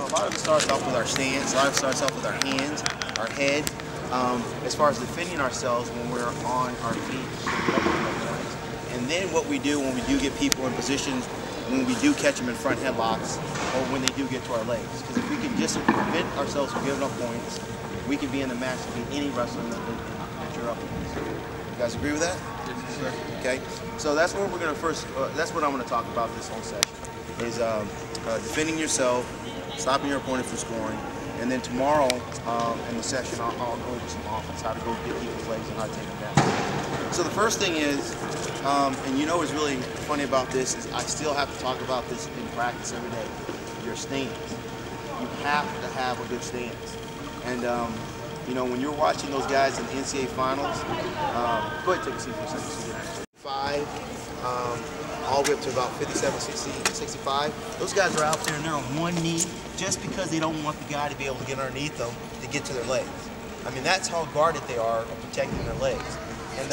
So a lot of it starts off with our stance, a lot of it starts off with our hands, our head, as far as defending ourselves when we're on our feet. And then what we do when we do get people in positions, when we do catch them in front headlocks, or when they do get to our legs. Because if we can just prevent ourselves from giving up points, we can be in the match to beat any wrestler that you're up against. You guys agree with that? Yes, sir. Okay. So that's what we're going to first, that's what I'm going to talk about this whole session, is defending yourself, stopping your opponent from scoring, and then tomorrow in the session I'll go over some offense, how to go get people's legs and how to take them down. So the first thing is, and you know what's really funny about this is I still have to talk about this in practice every day, your stance. You have to have a good stance. And you know, when you're watching those guys in the NCAA finals, go ahead and take a seat for a second. 5, all the way up to about 57, 60, 65. Those guys are out there and they're on one knee just because they don't want the guy to be able to get underneath them to get to their legs. I mean, that's how guarded they are of protecting their legs. And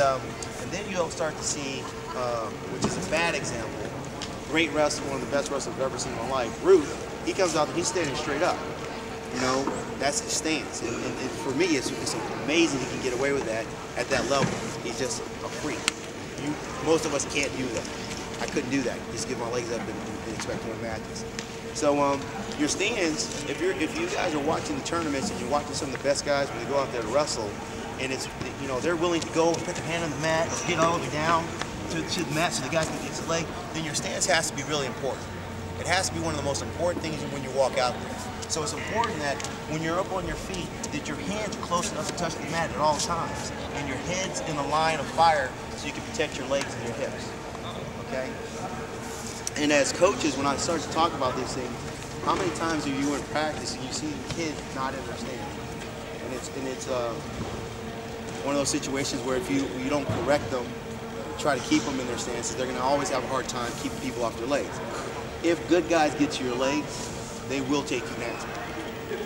then you'll start to see, which is a bad example, great wrestler, one of the best wrestlers I've ever seen in my life, Ruth, he comes out and he's standing straight up. You know, that's his stance. And for me, it's amazing he can get away with that at that level. He's just a freak. Most of us can't do that. I couldn't do that. Just give my legs up and expect to win matches. So your stance, if you guys are watching the tournaments and you're watching some of the best guys when they go out there to wrestle, and it's, you know, they're willing to go and put their hand on the mat, or get all the way down to the mat so the guy can get his leg, then your stance has to be really important. It has to be one of the most important things when you walk out there. So it's important that when you're up on your feet, that your hands are close enough to touch the mat at all times, and your head's in the line of fire so you can protect your legs and your hips. Okay? And as coaches, when I start to talk about these things, how many times are you in practice and you see the kid not understand? And it's one of those situations where if you don't correct them, try to keep them in their stances, they're going to always have a hard time keeping people off their legs. If good guys get to your legs, they will take you down.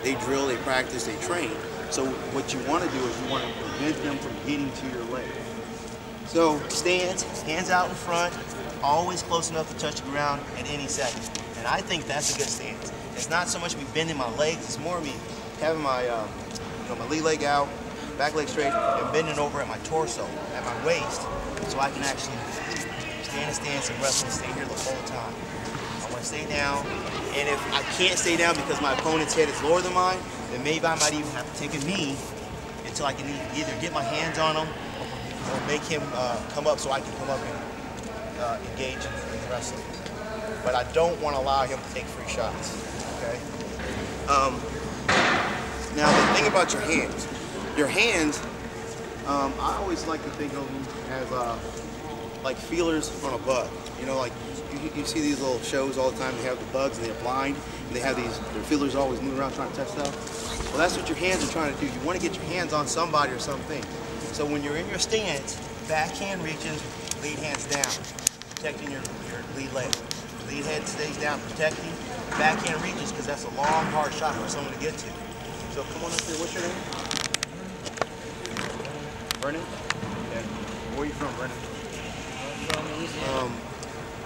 They drill, they practice, they train. So what you want to do is you want to prevent them from getting to your legs. So stance, hands out in front, always close enough to touch the ground at any second. And I think that's a good stance. It's not so much me bending my legs, it's more me having my, my lead leg out, back leg straight, and bending over at my torso, at my waist, so I can actually stay in a stance and wrestle and stay here the whole time. I want to stay down, and if I can't stay down because my opponent's head is lower than mine, then maybe I might even have to take a knee until I can either get my hands on him or make him come up so I can come up and engage in the wrestling. But I don't want to allow him to take free shots, okay? Now the thing about your hands, I always like to think of them as like feelers on a bug. You know, like you see these little shows all the time, they have the bugs and they're blind, and they have their feelers always moving around trying to touch stuff. Well, that's what your hands are trying to do. You want to get your hands on somebody or something. So when you're in your stance, backhand reaches, lead hands down, protecting your lead leg. Lead head stays down, protecting. Backhand reaches, because that's a long, hard shot for someone to get to. So come on up here. What's your name? Brennan? Okay. Where are you from, Brennan?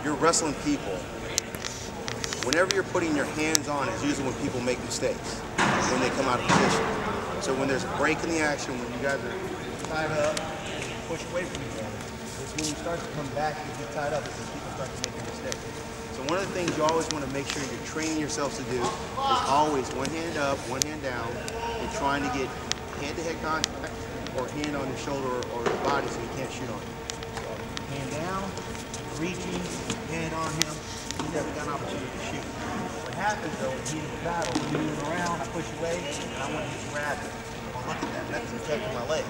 You're wrestling people. Whenever you're putting your hands on, it's usually when people make mistakes, when they come out of position. So when there's a break in the action, when you guys are tied up, push away from each other, it's when you start to come back and get tied up, it's when people start to make a mistake. So one of the things you always want to make sure you're training yourselves to do is always one hand up, one hand down, and trying to get hand-to-head contact or hand on your shoulder or your body so you can't shoot on it. So hand down, reaching, hand on him, you never got an opportunity to shoot. What happens though, in the heat of the battle, you're moving around, I push away, and I want to just grab it. Well, look at that, that's protecting my legs.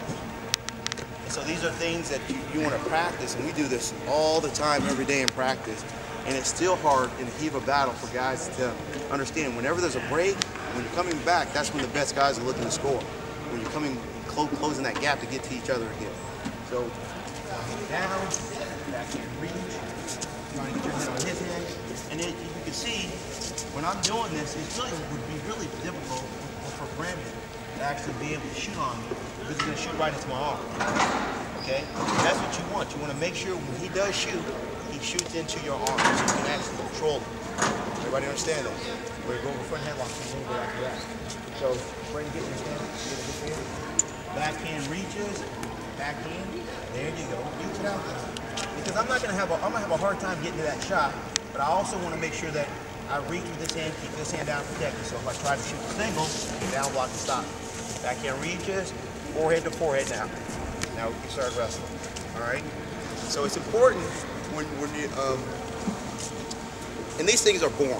And so these are things that you want to practice, and we do this all the time, every day in practice. And it's still hard in the heat of a battle for guys to understand. Whenever there's a break, when you're coming back, that's when the best guys are looking to score. When you're coming, closing that gap to get to each other again. So, down, backhand reach, trying to get your head on his head. And then you can see, when I'm doing this, it would be really difficult for Brandon to actually be able to shoot on me, because he's going to shoot right into my arm. Okay? That's what you want. You want to make sure when he does shoot, he shoots into your arm so you can actually control him. Everybody understand that? We're going for front headlock a little bit after that. So, go ahead and get in your stand. Get a good stand. Backhand reaches. Backhand. There you go. Reach it out there. Because I'm gonna have a hard time getting to that shot, but I also want to make sure that I reach with this hand, keep this hand down protected. So if I try to shoot the single, down block and stop. Backhand reaches, forehead to forehead now. Now we can start wrestling. All right. So it's important when you and these things are born.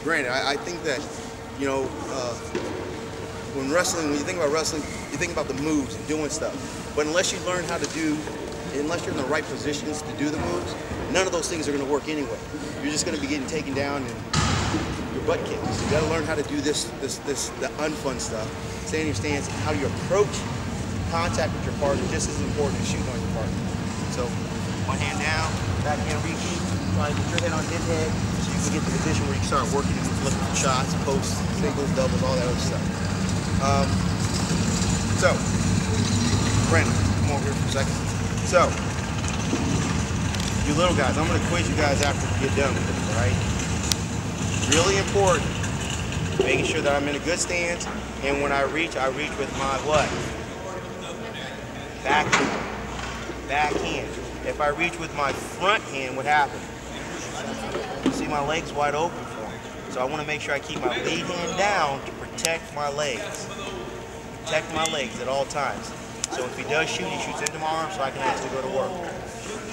Granted, I think that, you know, when you think about wrestling, you think about the moves and doing stuff. But unless you learn how to unless you're in the right positions to do the moves, none of those things are going to work anyway. You're just going to be getting taken down and your butt kicked. So you got to learn how to do the unfun stuff. Stay in your stance. How you approach contact with your partner just as important as shooting on your partner. So one hand down, backhand reaching, try to put your head on his head so you can get to the position where you can start working and looking for shots, posts, singles, doubles, all that other stuff. So, Brandon, come over here for a second. So, you little guys, I'm going to quiz you guys after we get done with this, all right? Really important, making sure that I'm in a good stance, and when I reach with my what? Backhand. Backhand. If I reach with my front hand, what happens? You see my legs wide open for me. So I want to make sure I keep my lead hand down to protect my legs. Protect my legs at all times. So if he does shoot, he shoots into my arm so I can actually go to work.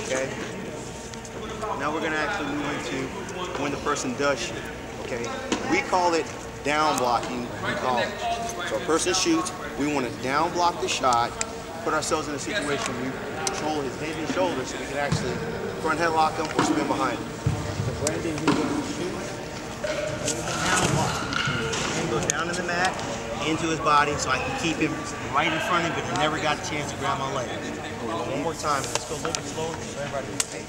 Okay? Now we're going to actually move into when the person does shoot. Okay? We call it down blocking, we call it. So a person shoots, we want to down block the shot, put ourselves in a situation where we control his head and shoulders so we can actually front headlock him or spin behind him. So Brandon, he's going to shoot, down block. And goes down in the mat, into his body so I can keep him right in front of him, but he never got a chance to grab my leg. One more time, let's go a little bit slower so everybody can see.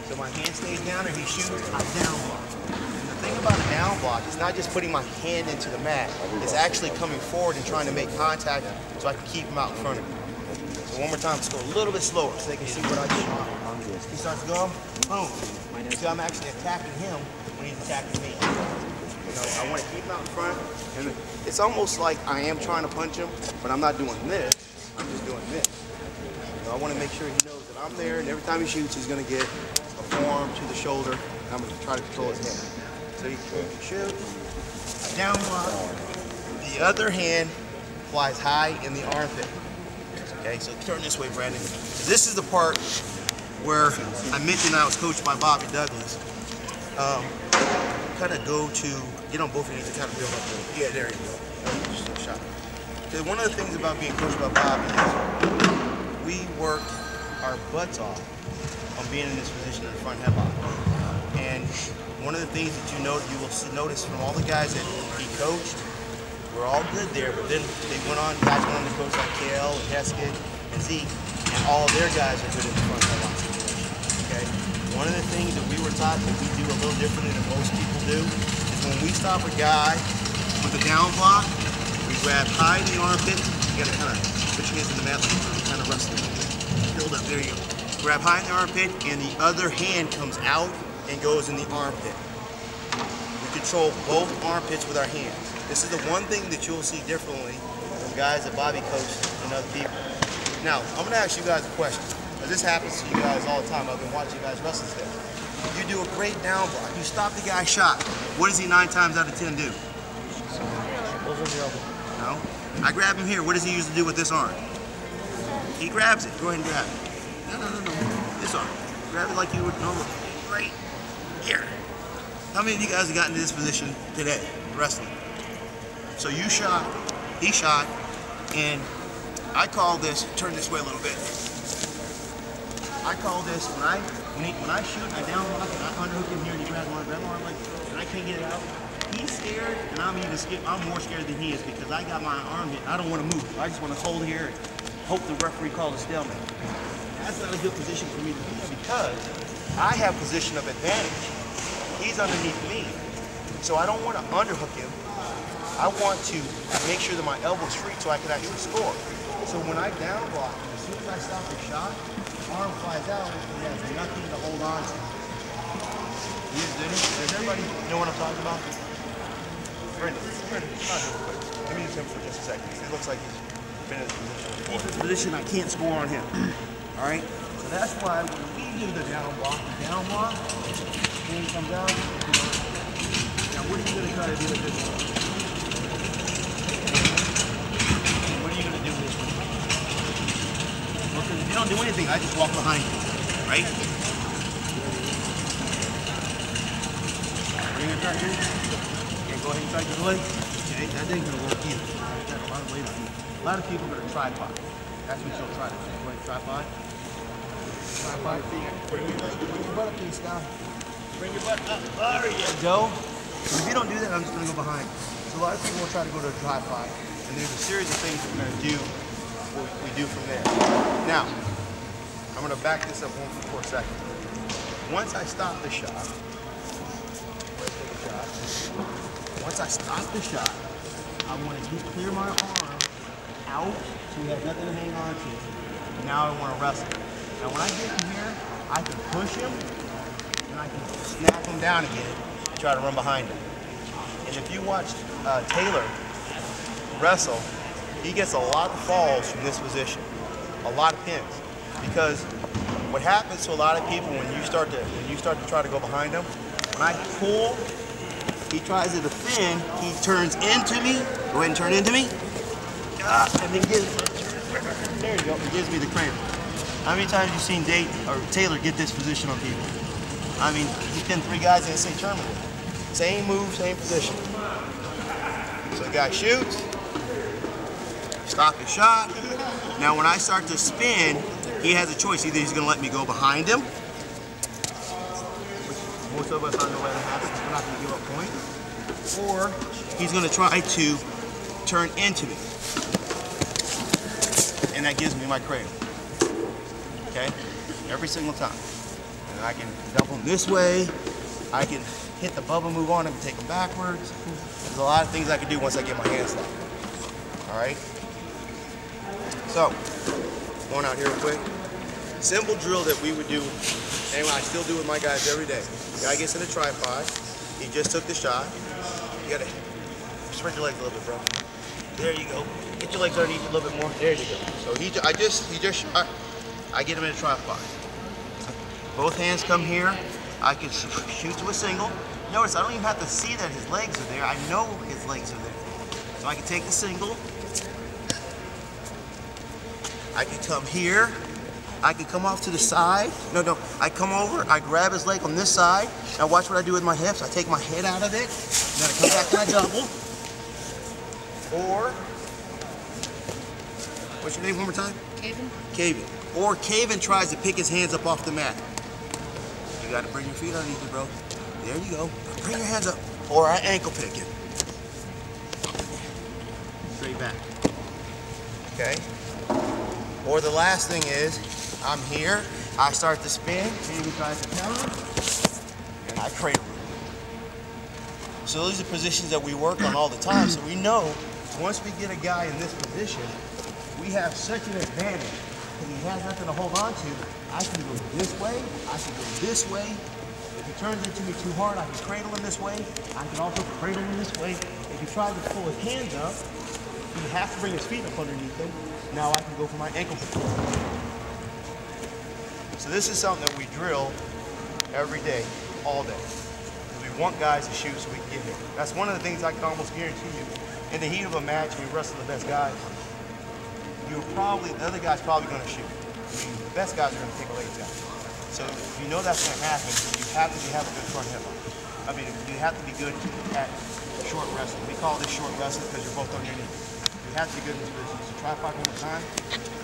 So my hand stays down and he shoots, I down block. And the thing about a down block is not just putting my hand into the mat, it's actually coming forward and trying to make contact so I can keep him out in front of me. So one more time, let's go a little bit slower so they can see what I do. He starts going, boom. See, I'm actually attacking him when he's attacking me. You know, I want to keep him out in front, and it's almost like I am trying to punch him, but I'm not doing this, I'm just doing this. So I want to make sure he knows that I'm there, and every time he shoots, he's going to get a forearm to the shoulder, and I'm going to try to control his head. So he can shoot, down block, the other hand flies high in the armpit. Okay, so turn this way, Brandon. This is the part where I mentioned I was coached by Bobby Douglas. Kind of go to, get on both of your knees and kind of build up there. Yeah, there you go. Just a shot. Because one of the things about being coached by Bobby is we work our butts off on being in this position in the front headlock. And one of the things that you will notice from all the guys that he coached, we're all good there, but then guys went on to coach like Kale and Heskett and Zeke, and all of their guys are good in the front headlock situation. Okay? One of the things that we were taught that we do a little differently than most people do is when we stop a guy with a down block, we grab high in the armpit. You gotta kind of put your hands in the mat like you're kind of wrestling. Build up, there you go. Grab high in the armpit, and the other hand comes out and goes in the armpit. We control both armpits with our hands. This is the one thing that you'll see differently from guys that Bobby coached and other people. Now, I'm gonna ask you guys a question. This happens to you guys all the time. I've been watching you guys wrestle today. You do a great down block. You stop the guy's shot. What does he 9 times out of 10 do? No. I grab him here. What does he usually do with this arm? He grabs it. Go ahead and grab it. No. This arm. Grab it like you would normally. Right here. How many of you guys have gotten to this position today, wrestling? So you shot, he shot, and I call this, turn this way a little bit. I call this, when I shoot, I down block and I underhook him here and he grabs my arm like this, and I can't get it out. He's scared, and I'm more scared than he is because I got my arm hit. I don't want to move. I just want to hold here and hope the referee calls a stalemate. That's not a good position for me to be in because I have position of advantage. He's underneath me. So I don't want to underhook him. I want to make sure that my elbow's free so I can actually score. So when I down block, as soon as I stop the shot, arm flies out and he has nothing to hold on to. Does everybody know what I'm talking about? Brendan, come on real quick. Let me use him for just a second. It looks like he's been in this position before. He's in a position I can't score on him. All right? So that's why when we do the down block, then come down. Now what are you going to try to do with this one? What are you going to do with this one? Well, because if you don't do anything, I just walk behind you. Right? Bring it back here. Okay, go ahead and try your leg. Okay, that ain't going to work either. Got a lot of weight on you. A lot of people are going to tripod. That's what you'll try to do. Go ahead, tripod. Tripod. Bring your butt up, please, Scott. Bring your butt up. There you go. If you don't do that, I'm just going to go behind. So a lot of people will try to go to a tripod, and there's a series of things that we're going to do, what we do from there. Now, I'm going to back this up for a second. Once I stop the shot, once I stop the shot, I want to clear my arm out so he has nothing to hang on to. Now I want to wrestle. Now when I get in here, I can push him, and I can snap him down again and try to run behind him. And if you watch Taylor wrestle, he gets a lot of falls from this position, a lot of pins. Because what happens to a lot of people when you start to try to go behind him, when I pull, he tries to defend, he turns into me, go ahead and turn into me, and then there you go, he gives me the cramp. How many times have you seen Taylor get this position on people? I mean, he pinned 3 guys in the same tournament. Same move, same position. So the guy shoots, stop his shot. Now when I start to spin, he has a choice. Either he's going to let me go behind him, which most of us aren't going to let him happen, so we're not going to give up points, or he's going to try to turn into me. And that gives me my cradle. Okay? Every single time. And I can dump him this way. I can hit the bubble move on him and take him backwards. There's a lot of things I can do once I get my hands up. Alright? So, going out here real quick. Simple drill that we would do, and I still do with my guys every day. The guy gets in a tripod. He just took the shot. You gotta spread your legs a little bit, bro. There you go. Get your legs underneath a little bit more. There you go. So I get him in a tripod. Both hands come here. I can shoot to a single. Notice I don't even have to see that his legs are there. I know his legs are there. So I can take the single. I can come here. I can come off to the side. No. I come over. I grab his leg on this side. Now watch what I do with my hips. I take my head out of it. And then I come back to my double. Or, what's your name one more time? Caven. Caven. Or Caven tries to pick his hands up off the mat. You got to bring your feet underneath you, bro. There you go. Bring your hands up. Or I ankle pick it. Straight back. Okay? Or the last thing is, I'm here, I start to spin, Caven tries to counter, and I cradle. So those are positions that we work on all the time. So we know once we get a guy in this position, we have such an advantage. Because he has nothing to hold on to. I can go this way, I can go this way. If he turns into me too hard, I can cradle him this way. I can also cradle him this way. If he tries to pull his hands up, he has to bring his feet up underneath him. Now I can go for my ankle pick. So this is something that we drill every day, all day. We want guys to shoot so we can get here. That's one of the things I can almost guarantee you. In the heat of a match, when you wrestle the best guys, the other guy's probably going to shoot. I mean, the best guys are going to take a legs out. So if you know that's going to happen, you have to have a good front hip. I mean, you have to be good at short wrestling. We call this short wrestling because you're both on your knees. You have to be good in this position. So try one more time,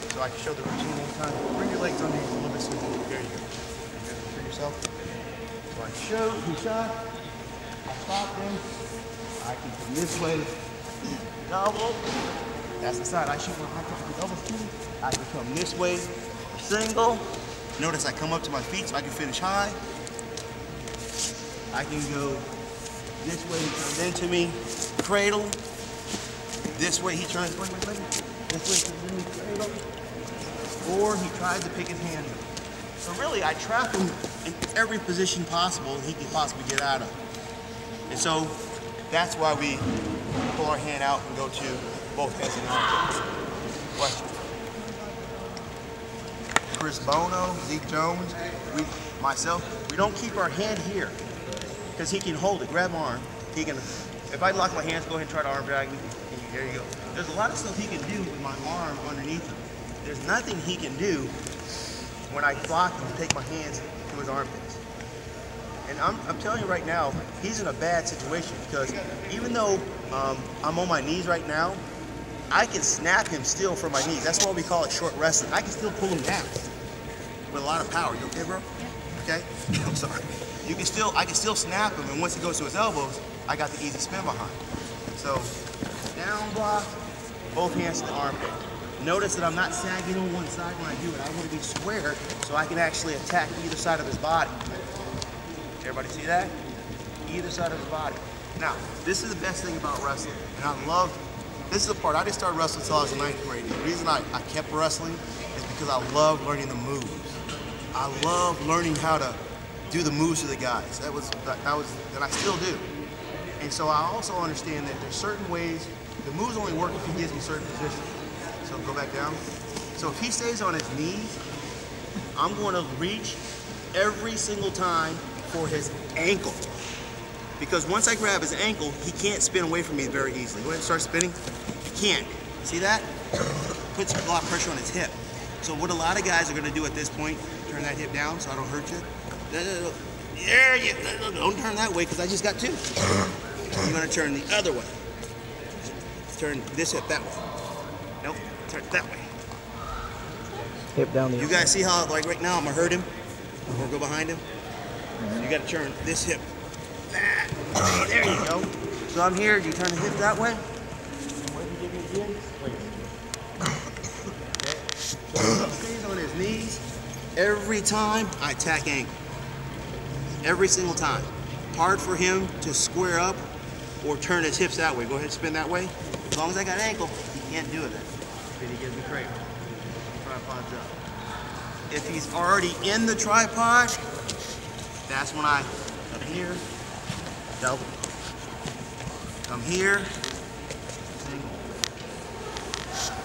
so I can show the routine one time. Bring your legs underneath a little bit sooner. There you go. For yourself. So I shoot, he shot, I stop him, I can come this way, double. That's the side. I shoot when I come to double too. I can come this way, single. Notice I come up to my feet so I can finish high. I can go this way, he turns into me, cradle. This way he turns, wait. This way he turns into me, cradle. Or he tries to pick his hand up. So really, I trap him in every position possible he can possibly get out of. And so that's why we pull our hand out and go to both hands in the armpits. Question. Chris Bono, Zeke Jones, myself, we don't keep our hand here because he can hold it. Grab my arm. He can. If I lock my hands, go ahead and try to arm drag me. There you go. There's a lot of stuff he can do with my arm underneath him. There's nothing he can do when I block and take my hands to his armpits. And I'm telling you right now, he's in a bad situation because even though I'm on my knees right now, I can snap him still from my knees. That's why we call it short wrestling. I can still pull him down with a lot of power. You okay, bro? Okay? I'm sorry. I can still snap him, and once he goes to his elbows, I got the easy spin behind. So, down block, both hands to the armpit. Notice that I'm not sagging on one side when I do it. I want to be square so I can actually attack either side of his body. Everybody see that? Either side of his body. Now, this is the best thing about wrestling, and this is the part, I didn't start wrestling until I was in 9th grade. The reason I kept wrestling is because I love learning the moves. I love learning how to do the moves to the guys. That I still do. And so I also understand that there's certain ways, the moves only work if he gives me certain positions. So go back down. So if he stays on his knees, I'm going to reach every single time for his ankle. Because once I grab his ankle, he can't spin away from me very easily. Go ahead and start spinning. He can't. See that? Puts a lot of pressure on his hip. So what a lot of guys are going to do at this point, turn that hip down so I don't hurt you. There you go. Don't turn that way because I just got two. You're going to turn the other way. Turn this hip that way. Nope, turn it that way. Hip down the other. You guys see how, like right now, I'm going to hurt him? I'm going to go behind him. So you got to turn this hip. That. Oh, there you go. So I'm here. You turn the hip that way. Wait, you give me again. Wait. Okay. So he stays on his knees. Every time I attack ankle. Every single time. Hard for him to square up or turn his hips that way. Go ahead and spin that way. As long as I got ankle, he can't do it. Then he gives me cradle. Tripod's up. If he's already in the tripod, that's when I come here, double. Come here, single.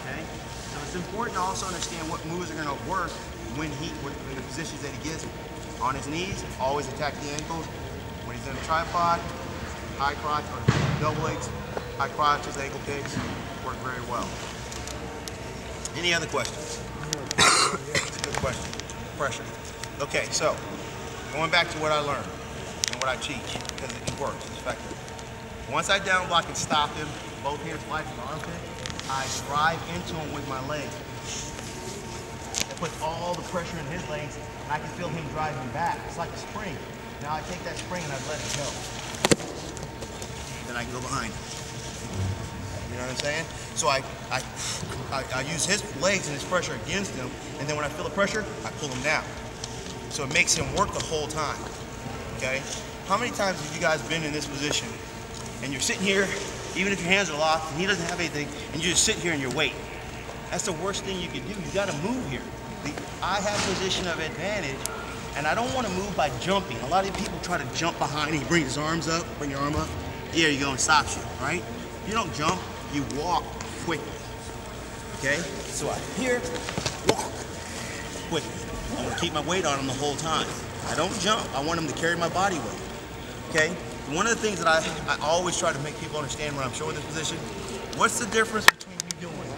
Okay? So it's important to also understand what moves are going to work when the positions that he gives me. On his knees, always attack the ankles. When he's in a tripod, high crotch or double legs, high crotches, ankle kicks, work very well. Any other questions? Good question. Pressure. Okay, so going back to what I learned and what I teach, because it works, it's effective. Once I down block and stop him, both hands fly to the armpit, I drive into him with my legs. It puts all the pressure in his legs, and I can feel him driving back. It's like a spring. Now I take that spring and I let it go. Then I can go behind him. You know what I'm saying? So I use his legs and his pressure against him, and then when I feel the pressure, I pull him down. So it makes him work the whole time, okay? How many times have you guys been in this position, and you're sitting here, even if your hands are locked, and he doesn't have anything, and you just sit here and you're waiting? That's the worst thing you can do. You gotta move here. I have position of advantage, and I don't want to move by jumping. A lot of people try to jump behind, he brings his arms up, bring your arm up. There you go, and stops you, right? You don't jump, you walk quickly, okay? So I here, walk quickly. I'm gonna keep my weight on him the whole time. I don't jump, I want him to carry my body weight, okay? One of the things that I always try to make people understand when I'm showing this position, what's the difference between me doing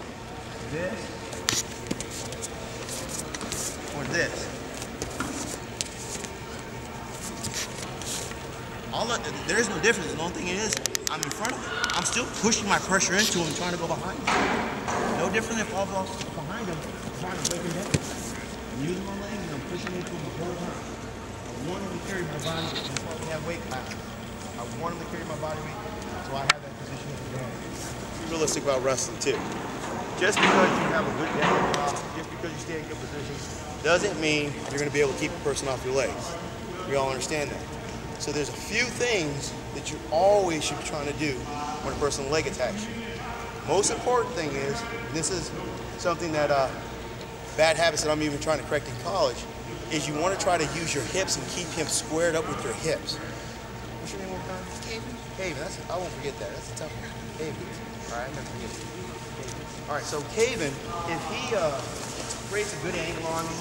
this or this? There is no difference. The only thing is, I'm in front of him. I'm still pushing my pressure into him, trying to go behind him. No different if I was behind him, trying to break him down. I'm using my legs and I'm pushing into him the whole time. I want him to carry my body weight. That's why we have weight classes. I want him to carry my body weight, so I have that position of advantage. Be realistic about wrestling too. Just because you have a good down, just because you stay in good positions, doesn't mean you're going to be able to keep a person off your legs. We all understand that. So there's a few things that you always should be trying to do when a person leg attacks you. Most important thing is, this is something that bad habits that I'm even trying to correct in college, is you want to try to use your hips and keep him squared up with your hips. What's your name one time? Caven. I won't forget that. That's a tough one. Caven. All right, I'm gonna forget it. Caven. All right, so Caven, if he creates a good angle on me,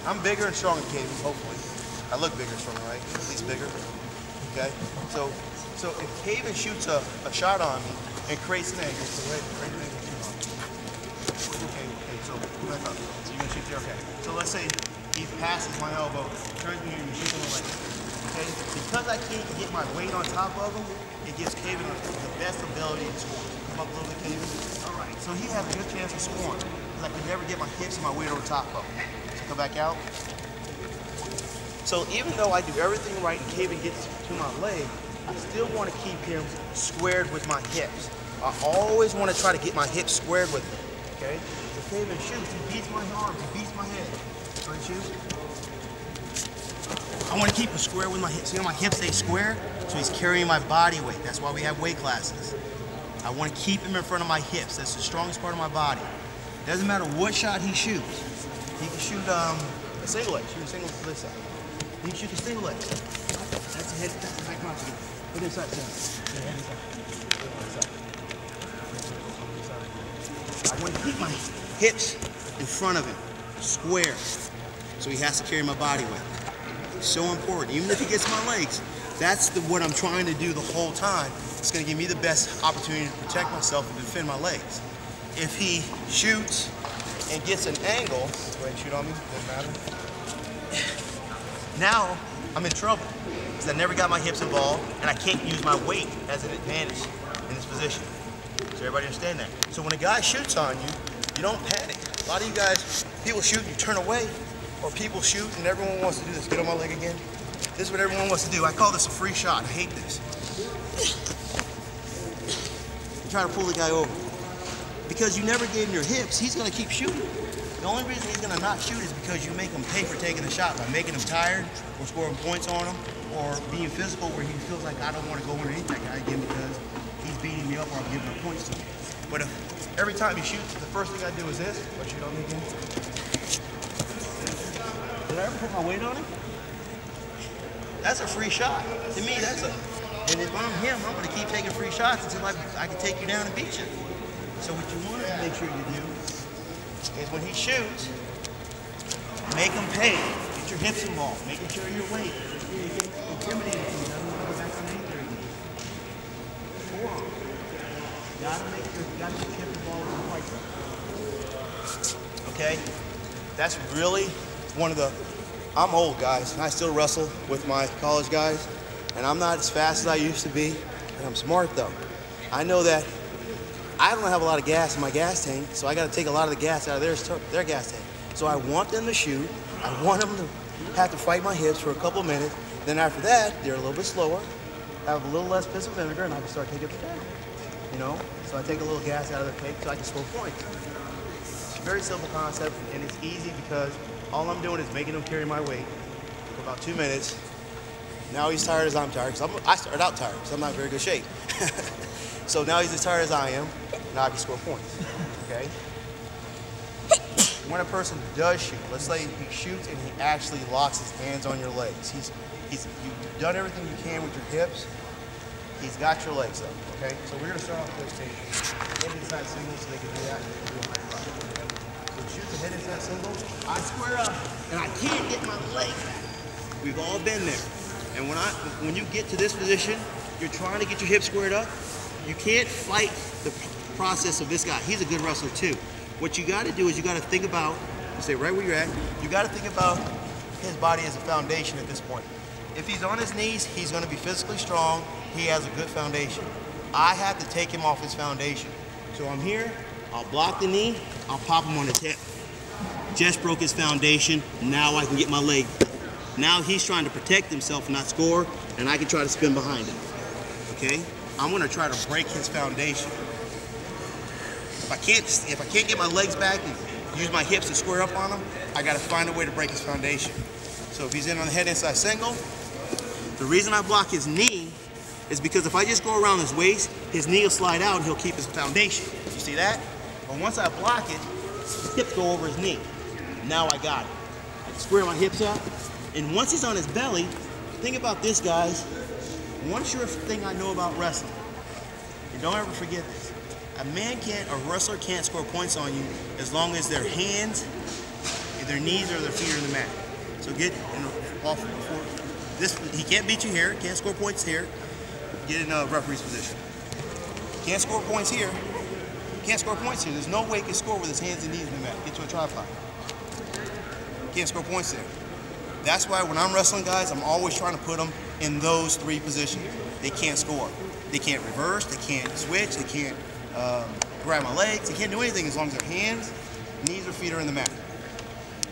I'm bigger and stronger than Caven, hopefully. I look bigger and stronger, right? At least bigger. Okay. So if Caven shoots a shot on me and creates an angle, so right an angle shoot on me. Okay, so back up. So you're gonna shoot there, okay. So let's say he passes my elbow, turns me and shoots on the leg. Okay? Because I can't get my weight on top of him, it gives Caven the best ability to score. Come up a little bit, Caven. Alright, so he has a good chance of scoring. Because I can never get my hips and my weight over top of him. So come back out. So even though I do everything right and Caven gets to my leg, I still want to keep him squared with my hips. I always want to try to get my hips squared with him. Okay? So Caven shoots, he beats my arms, he beats my head. So he shoots. I want to keep him square with my hips. See how my hips stay square? So he's carrying my body weight. That's why we have weight classes. I want to keep him in front of my hips. That's the strongest part of my body. Doesn't matter what shot he shoots. He can shoot a single leg. Shoot a single to this side. He can shoot a single leg. That's the head. That's the back cross again. Put it inside. I want to keep my hips in front of him, square. So he has to carry my body weight. So important. Even if he gets my legs, that's what I'm trying to do the whole time. It's going to give me the best opportunity to protect myself and defend my legs. If he shoots and gets an angle, go ahead and shoot on me, doesn't matter. Now I'm in trouble because I never got my hips involved and I can't use my weight as an advantage in this position. So everybody understand that? So when a guy shoots on you, you don't panic. A lot of you guys, people shoot and you turn away, or people shoot and everyone wants to do this. Get on my leg again. This is what everyone wants to do. I call this a free shot. I hate this. You try to pull the guy over. Because you never gave him your hips, he's going to keep shooting. The only reason he's going to not shoot is because you make him pay for taking the shot by making him tired or scoring points on him or being physical where he feels like I don't want to go underneath that guy again because he's beating me up or I'm giving him points to him. But if every time he shoots, the first thing I do is this. What, shoot on me again? Did I ever put my weight on him? That's a free shot. To me, that's a... And if I'm him, I'm going to keep taking free shots until I can take you down and beat you. So what you want to make sure you do is when he shoots, make him pay. Get your hips involved. Making sure your weight. Intimidating him. Doesn't want to go back underneath there again. Forearm. You got to make sure you got your hip involved in the fight. Okay? That's really one of the... I'm old, guys. I still wrestle with my college guys, and I'm not as fast as I used to be, and I'm smart, though. I know that I don't have a lot of gas in my gas tank, so I got to take a lot of the gas out of their gas tank. So I want them to shoot. I want them to have to fight my hips for a couple of minutes. Then after that, they're a little bit slower, have a little less piss of vinegar, and I can start taking it down. You know? So I take a little gas out of the tank so I can score points. It's a very simple concept, and it's easy because all I'm doing is making him carry my weight for about 2 minutes. Now he's tired as I'm tired, because I started out tired, because I'm not in very good shape. So now he's as tired as I am. Now I can score points, okay? When a person does shoot, let's say he shoots and he actually locks his hands on your legs. You've done everything you can with your hips. He's got your legs up, okay? So we're gonna start off with this stage. Head inside single so they can do that. So shoot the head inside single. I square up and I can't get my leg back. We've all been there. And when you get to this position, you're trying to get your hips squared up. You can't fight the process of this guy. He's a good wrestler too. What you got to do is you got to think about, stay right where you're at, you got to think about his body as a foundation at this point. If he's on his knees, he's going to be physically strong. He has a good foundation. I have to take him off his foundation. So I'm here, I'll block the knee, I'll pop him on the tip. Just broke his foundation, now I can get my leg. Now he's trying to protect himself and not score, and I can try to spin behind him, okay? I'm gonna try to break his foundation. If I can't get my legs back and use my hips to square up on him, I gotta find a way to break his foundation. So if he's in on the head inside single, the reason I block his knee is because if I just go around his waist, his knee will slide out and he'll keep his foundation. You see that? But once I block it, his hips go over his knee. Now I got it. I square my hips up, and once he's on his belly, think about this, guys. One sure thing I know about wrestling, and don't ever forget this, a wrestler can't score points on you as long as their hands, their knees, or their feet are in the mat. So get off before this. He can't beat you here, can't score points here. Get in a referee's position. Can't score points here. Can't score points here. There's no way he can score with his hands and knees in the mat. Get to a tripod. Can't score points there. That's why when I'm wrestling guys, I'm always trying to put them in those three positions. They can't score. They can't reverse. They can't switch. They can't grab my legs. They can't do anything as long as their hands, knees, or feet are in the mat.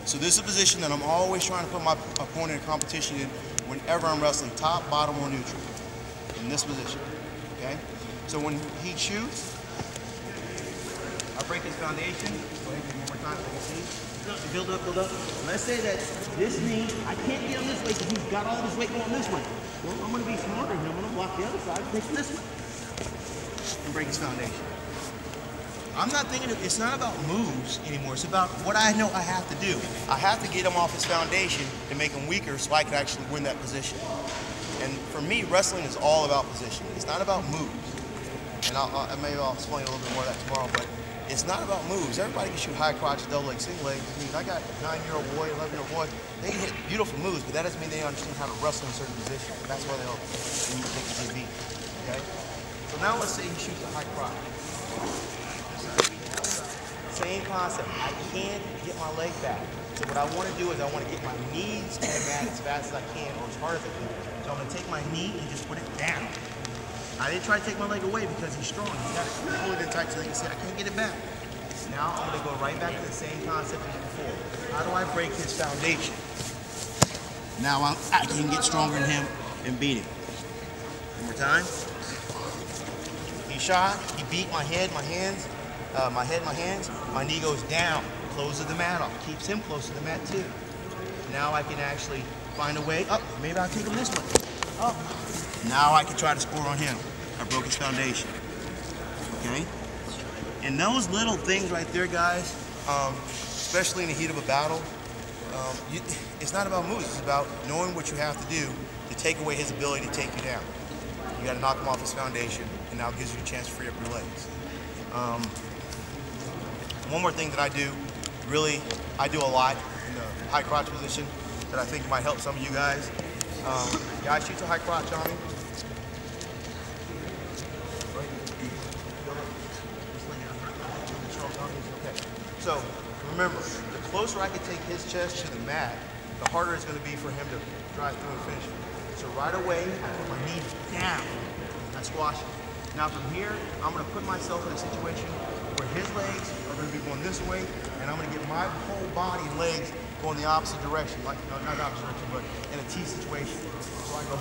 So this is a position that I'm always trying to put my opponent in competition in whenever I'm wrestling, top, bottom, or neutral. In this position, okay? So when he shoots, I break his foundation. Go ahead, one more time so you can see. Build up, build up. Let's say that this knee, I can't get him this way because he's got all this weight going this way. Well, I'm going to be smarter than him. I'm going to block the other side and take him this way. And break his foundation. I'm not thinking, it's not about moves anymore. It's about what I know I have to do. I have to get him off his foundation to make him weaker so I can actually win that position. And for me, wrestling is all about position. It's not about moves. And maybe I'll explain a little bit more of that tomorrow, but it's not about moves. Everybody can shoot high crotch, double leg, single leg. I mean, I got a 9-year-old boy, 11-year-old boy. They can hit beautiful moves, but that doesn't mean they understand how to wrestle in certain positions. And that's why they get beat. Okay? So now let's say he shoots a high crotch. Same concept. I can't get my leg back. So what I want to do is I want to get my knees to the mat as fast as I can, or as hard as I can. So I'm going to take my knee and just put it down. I didn't try to take my leg away because he's strong. He's got to hold it in tight so they can see I can't get it back. Now I'm going to go right back to the same concept as before. How do I break his foundation? Now I can get stronger than him and beat him. One more time. He shot. He beat my head, my hands. My head, my hands. My knee goes down. Closes the mat off. Keeps him close to the mat too. Now I can actually find a way up. Maybe I'll take him this way. Up. Now I can try to score on him. I broke his foundation. Okay? And those little things right there, guys, especially in the heat of a battle, it's not about moves. It's about knowing what you have to do to take away his ability to take you down. You got to knock him off his foundation, and now it gives you a chance to free up your legs. One more thing that I do, really, I do a lot in the high crotch position that I think might help some of you guys. Guys shoots a high crotch on me. Okay. So remember, the closer I can take his chest to the mat, the harder it's going to be for him to drive through and finish it. So right away, I put my knee down. I squash it. Now from here, I'm going to put myself in a situation where his legs are going to be going this way, and I'm going to get my whole body and legs going the opposite direction, like not the opposite direction, but in a T situation. So I go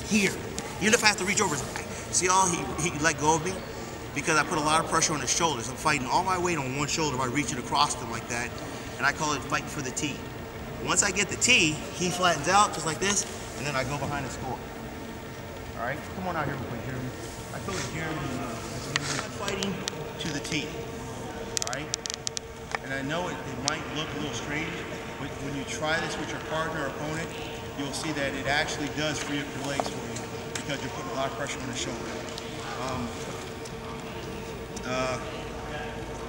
here. Even if I have to reach over his back. See how he let go of me? Because I put a lot of pressure on his shoulders. I'm fighting all my weight on one shoulder by reaching across them like that, and I call it fighting for the T. Once I get the T, he flattens out just like this, and then I go behind and score. All right, come on out here real quick, Jeremy. I feel like Jeremy is fighting to the T. All right, and I know it might look a little strange, but when you try this with your partner or opponent, you'll see that it actually does free up your legs for you because you're putting a lot of pressure on the shoulder.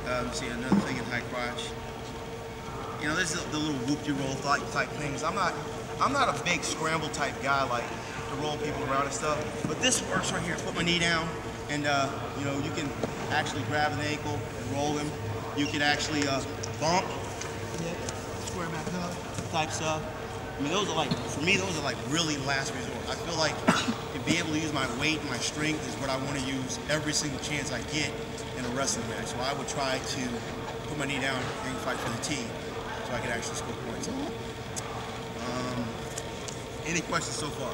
Let's see, another thing in high crotch. You know, this is the little whoop-de-roll type things. I'm not a big scramble type guy like to roll people around and stuff, but this works right here. Put my knee down, and you know, you can actually grab an ankle and roll him. You can actually bump, square back up, type stuff. I mean, those are like, for me, those are like really last resort. I feel like to be able to use my weight and my strength is what I want to use every single chance I get in a wrestling match. So I would try to put my knee down and fight for the T so I can actually score points. Any questions so far?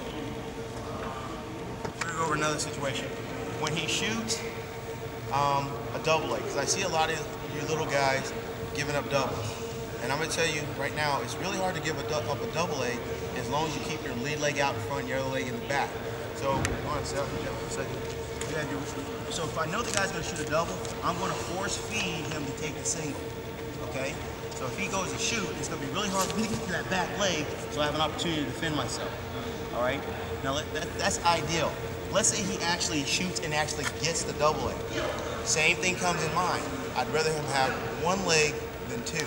We're going to go over another situation. When he shoots a double leg, because I see a lot of you little guys giving up doubles. And I'm going to tell you right now, it's really hard to give up a double leg as long as you keep your lead leg out in front, your other leg in the back. So, hold on, sit down for a second. So if I know the guy's going to shoot a double, I'm going to force feed him to take the single. Okay? So So if he goes to shoot, it's going to be really hard for me to get to that back leg, so I have an opportunity to defend myself. All right? Now that's ideal. Let's say he actually shoots and actually gets the double leg. Same thing comes in mind. I'd rather him have one leg than two.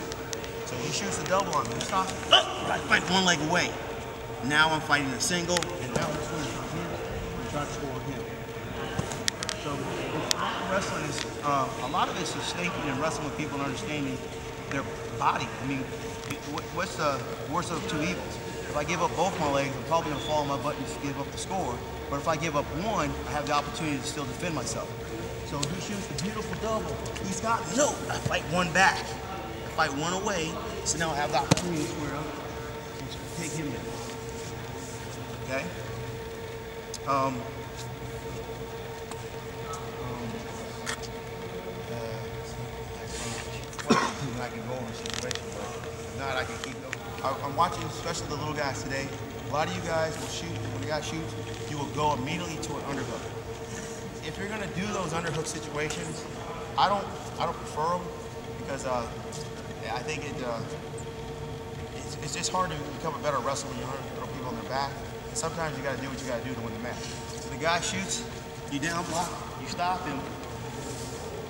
So he shoots the double on me. Stop. I fight one leg away. Now I'm fighting a single, and now I'm swinging from him and try to score on him. So wrestling is, a lot of this is thinking and wrestling with people and understanding their body. I mean, what's the worst of two evils? If I give up both my legs, I'm probably going to fall on my butt and just give up the score. But if I give up one, I have the opportunity to still defend myself. So he shoots the beautiful double. He's got no. I fight one back. I fight one away. So now I have the opportunity to square up and take him down. Okay? I can go over the situation, but if not, I can keep going. I'm watching, especially the little guys today. A lot of you guys will shoot, when the guy shoots, you will go immediately to an underhook. If you're gonna do those underhook situations, I don't prefer them because I think it's just hard to become a better wrestler when you throw people on their back. And sometimes you gotta do what you gotta do to win the match. So the guy shoots, you down block, you stop him.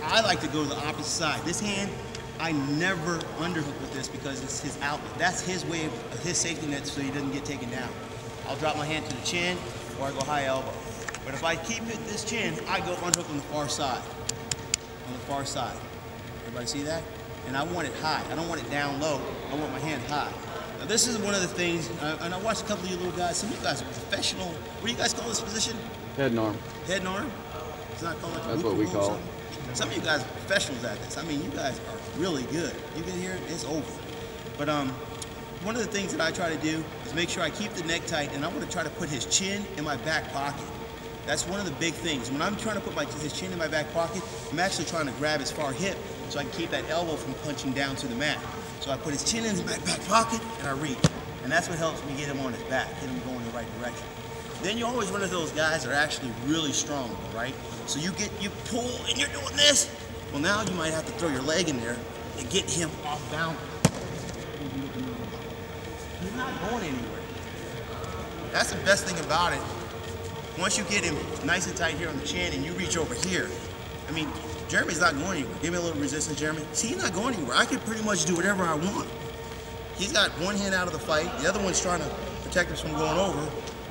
I like to go to the opposite side. This hand, I never underhook with this because it's his outlet. That's his way of his safety net so he doesn't get taken down. I'll drop my hand to the chin or I go high elbow. But if I keep it this chin, I go underhook on the far side. On the far side. Everybody see that? And I want it high. I don't want it down low. I want my hand high. Now this is one of the things, and I watched a couple of you little guys. Some of you guys are professional. What do you guys call this position? Head and arm. Head and arm? It's not called like That's what we call it. Some of you guys are professionals at this. I mean, you guys are really good. You get here, it's over. But one of the things that I try to do is make sure I keep the neck tight, and I want to try to put his chin in my back pocket. That's one of the big things. When I'm trying to put his chin in my back pocket, I'm actually trying to grab his far hip so I can keep that elbow from punching down to the mat. So I put his chin in my back pocket, and I reach. And that's what helps me get him on his back, get him going in the right direction. Then you always run into those guys that are actually really strong, right? So you pull and you're doing this. Well, now you might have to throw your leg in there and get him off boundary. He's not going anywhere. That's the best thing about it. Once you get him nice and tight here on the chin and you reach over here, I mean, Jeremy's not going anywhere. Give me a little resistance, Jeremy. See, he's not going anywhere. I can pretty much do whatever I want. He's got one hand out of the fight. The other one's trying to protect us from going over.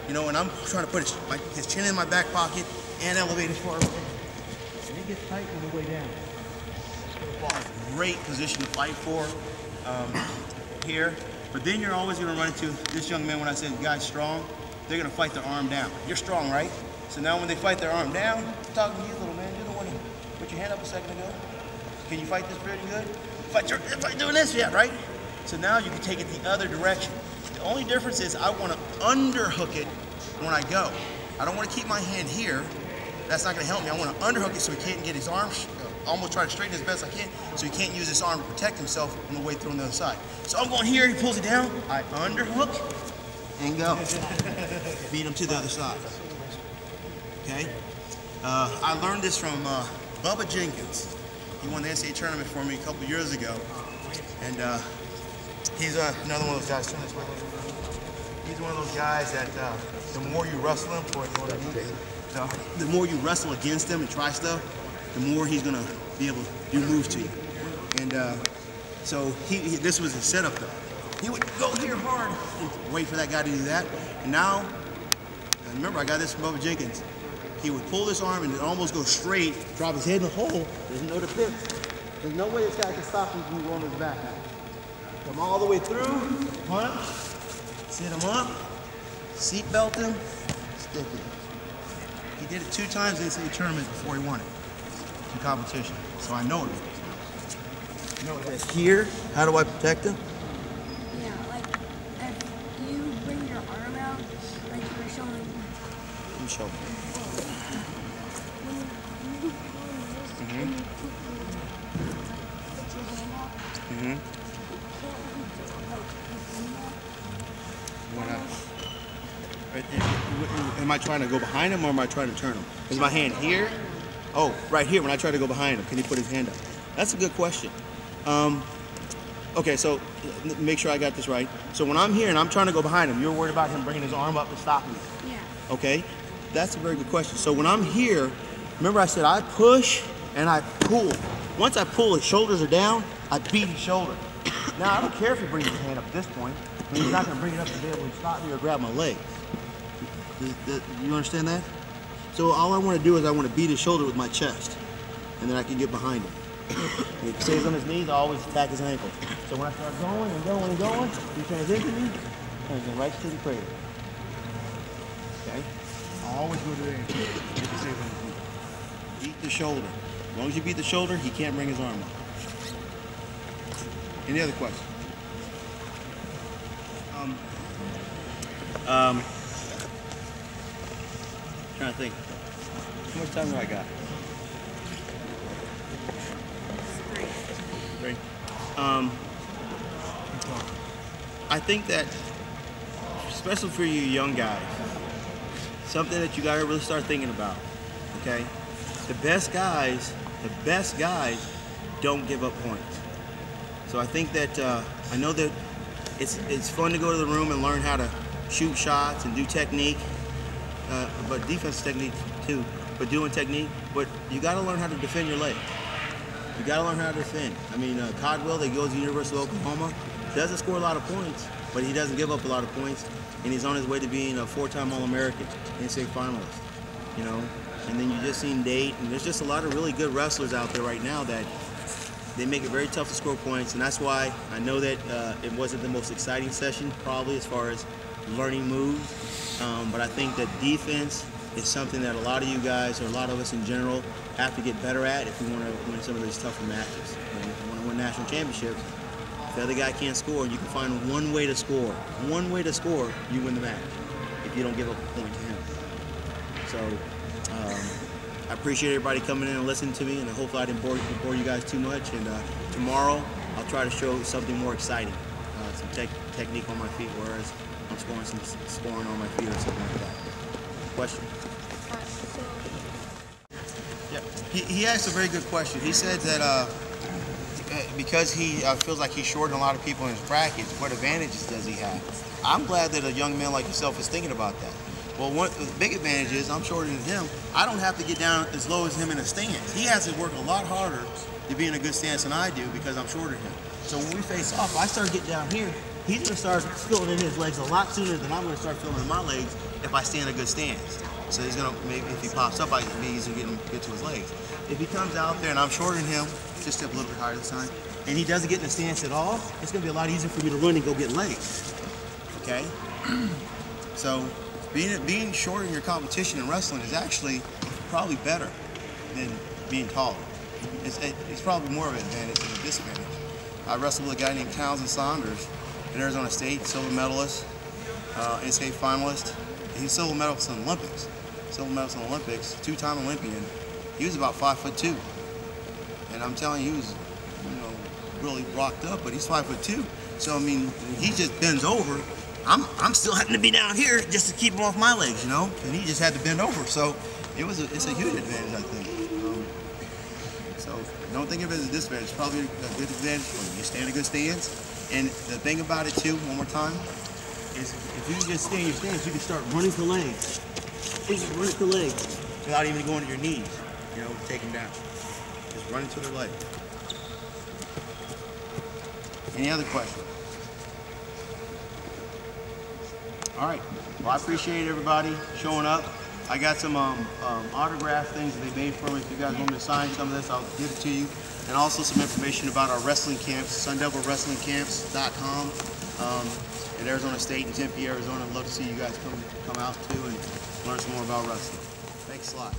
You know, and I'm trying to put his chin in my back pocket and elevate his far away. And it gets tight on the way down. Great position to fight for here. But then you're always going to run into this young man when I said the guy's strong, they're going to fight their arm down. You're strong, right? So now when they fight their arm down, I'm talking to you, little man. You're the one who put your hand up a second ago. Can you fight this pretty good? Fight doing this, yeah, right? So now you can take it the other direction. The only difference is I want to underhook it when I go. I don't want to keep my hand here. That's not going to help me. I want to underhook it so he can't get his arms, almost try to straighten as best I can, so he can't use this arm to protect himself on the way through on the other side. So I'm going here, he pulls it down, I underhook, and go. Beat him to the other side. Okay? I learned this from Bubba Jenkins. He won the NCAA tournament for me a couple years ago. And he's another one of those guys. Turn this way. He's one of those guys that the more you wrestle him, the more you wrestle against him and try stuff, the more he's gonna be able to do moves to you. And so this was his setup though. He would go here hard and wait for that guy to do that. And now, and remember I got this from Bubba Jenkins. He would pull this arm and it almost go straight, drop his head in the hole. There's no defense. There's no way this guy can stop him from going to his back now. Come all the way through, punch, sit him up, seat belt him, stick him. He did it 2 times in the NCAA tournament before he won it in competition. So I know it. You know this here, how do I protect him? Yeah, like if you bring your arm out, like you're showing. You show me. When you put your hand out, Mm-hmm. Am I trying to go behind him or am I trying to turn him? Is my hand here? Oh, right here when I try to go behind him. Can he put his hand up? That's a good question. Okay, so make sure I got this right. So when I'm here and I'm trying to go behind him, you're worried about him bringing his arm up and stopping me. Yeah. Okay, that's a very good question. So when I'm here, remember I said I push and I pull. Once I pull, his shoulders are down, I beat his shoulder. Now I don't care if he brings his hand up at this point. I mean, he's not going to bring it up to be able to stop me or grab my leg. You understand that? So all I want to do is I want to beat his shoulder with my chest, and then I can get behind him. If he stays on his knees, I always attack his ankle. So when I start going and going and going, he turns into me, turns in right to the cradle. Okay? I always go to the ankle if he stays on his knees. Beat the shoulder. As long as you beat the shoulder, he can't bring his arm up. Any other questions? Trying to think. How much time do I got? 3. I think that, especially for you young guys, something that you got to really start thinking about. Okay, the best guys don't give up points. So I think that I know that it's fun to go to the room and learn how to shoot shots and do technique, but defensive technique too. But doing technique, but you got to learn how to defend your leg. You got to learn how to defend. I mean, Codwell, that goes to the University of Oklahoma, doesn't score a lot of points, but he doesn't give up a lot of points, and he's on his way to being a 4-time All-American, NCAA finalist. You know, and then you just seen Date, and there's just a lot of really good wrestlers out there right now that they make it very tough to score points, and that's why I know that it wasn't the most exciting session, probably as far as learning moves, but I think that defense is something that a lot of you guys, or a lot of us in general, have to get better at if we want to win some of these tougher matches. And if you want to win national championships, if the other guy can't score, and you can find one way to score, you win the match if you don't give up a point to him. So I appreciate everybody coming in and listening to me, and hopefully I didn't bore you guys too much. And tomorrow I'll try to show something more exciting, some technique on my feet, whereas I'm scoring on my feet or something like that. Question? Yeah, he asked a very good question. He said that because he feels like he's shorter than a lot of people in his brackets, what advantages does he have? I'm glad that a young man like yourself is thinking about that. Well, one of the big advantage is I'm shorter than him. I don't have to get down as low as him in a stance. He has to work a lot harder to be in a good stance than I do because I'm shorter than him. So when we face off, I start getting down here, he's going to start filling in his legs a lot sooner than I'm going to start filling in my legs if I stay in a good stance. So he's going to, maybe if he pops up, I can be easy to get to his legs. If he comes out there and I'm shorter than him, just step a little bit higher this time, and he doesn't get in a stance at all, it's going to be a lot easier for me to run and go get legs. Okay? So being shorter in your competition in wrestling is actually probably better than being taller. It's probably more of an advantage than a disadvantage. I wrestled with a guy named Townsend Saunders at Arizona State, silver medalist, NCAA finalist. He's silver medalist in the Olympics. Silver medalist in the Olympics, 2-time Olympian. He was about 5'2", and I'm telling you, he was, really rocked up, but he's 5'2". So I mean, he just bends over. I'm still having to be down here just to keep him off my legs, and he just had to bend over. So it's a huge advantage, I think. So don't think of it as a disadvantage. It's probably a good advantage for you. You stay in a good stance, and the thing about it too, one more time, is if you can just stay in your stance, you can start running to legs. You can run to legs without even going to your knees, take them down. Just running to their legs. Any other questions? All right. Well, I appreciate everybody showing up. I got some autograph things that they made for me. If you guys want me to sign some of this, I'll give it to you. And also some information about our wrestling camps, SunDevilWrestlingCamps.com at Arizona State in Tempe, Arizona. I'd love to see you guys come out too and learn some more about wrestling. Thanks a lot.